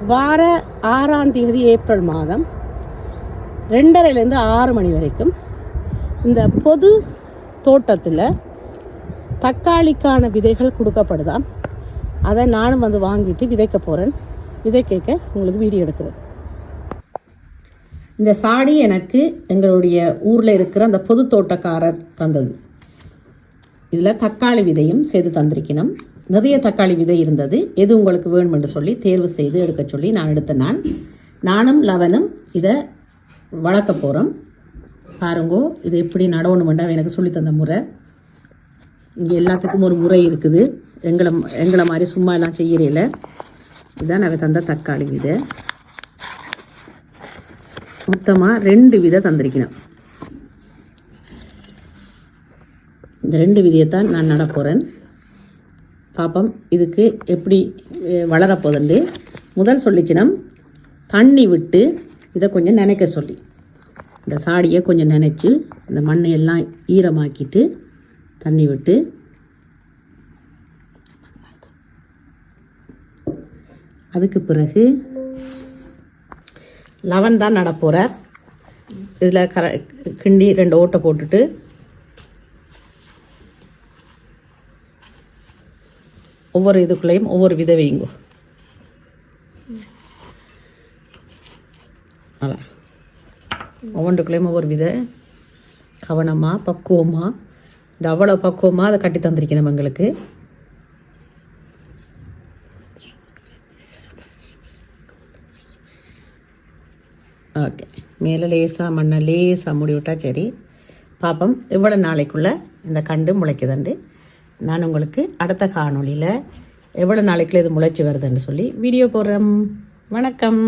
வார 6ஆம் தேதி ஏப்ரல் மாதம் 2:30லேருந்து 6 மணி வரைக்கும் இந்த பொது தோட்டத்தில் தக்காளிக்கான விதைகள் கொடுக்கப்படுதாம். அதை நானும் வந்து வாங்கிட்டு விதைக்க போகிறேன். விதைக்க உங்களுக்கு வீடியோ எடுக்கிறேன். இந்த சாடி எனக்கு எங்களுடைய ஊரில் இருக்கிற அந்த பொது தோட்டக்காரர் தந்தது. இதில் தக்காளி விதையும் செய்து தந்திருக்கணும். நிறைய தக்காளி விதை இருந்தது. எது உங்களுக்கு வேணும் என்று சொல்லி தேர்வு செய்து எடுக்க சொல்லி நான் எடுத்தேன். நானும் லவனும் இதை வளர்க்க போகிறோம். பாருங்கோ, இது எப்படி நடவணுமெண்டா எனக்கு சொல்லி தந்த முறை. இங்கே எல்லாத்துக்கும் ஒரு முறை இருக்குது. எங்களை மாதிரி சும்மா எல்லாம் செய்யறதில்ல. இதுதான் நாங்கள் தந்த தக்காளி விதை. மொத்தமாக 2 விதை தந்திருக்கணும். இந்த 2 விதையைத்தான் நான் நட போகிறேன். பாப்பம் இதுக்கு எப்படி வளரப்போதுண்டு. முதல் சொல்லிச்சினம் தண்ணி விட்டு இதை கொஞ்சம் நினைக்க சொல்லி, இந்த சாடியை கொஞ்சம் நினைச்சு இந்த மண்ணை எல்லாம் ஈரமாக்கிட்டு தண்ணி விட்டு அதுக்கு பிறகு லவன் தான் நட போகிறார். இதில் கிண்டி 2 ஓட்டை போட்டுட்டு ஒவ்வொரு இதுக்குள்ளேயும் ஒவ்வொரு விதை வைங்க. அதான் ஒவ்வொன்றுக்குள்ளேயும் ஒவ்வொரு விதை கவனமாக பக்குவமாக இந்த அவ்வளோ பக்குவமாக அதை கட்டி தந்திருக்கணும் எங்களுக்கு. ஓகே, மேலே லேசாக மண்ணை லேசாக மூடி விட்டா சரி. பாப்பம் இவ்வளோ நாளைக்குள்ளே இந்த கண்டு முளைக்குதுண்டு. நான் உங்களுக்கு அடுத்த காணொளியில் எவ்வளோ நாளைக்குள்ளே இது முளைச்சி வருதுன்னு சொல்லி வீடியோ போடுறேன். வணக்கம்.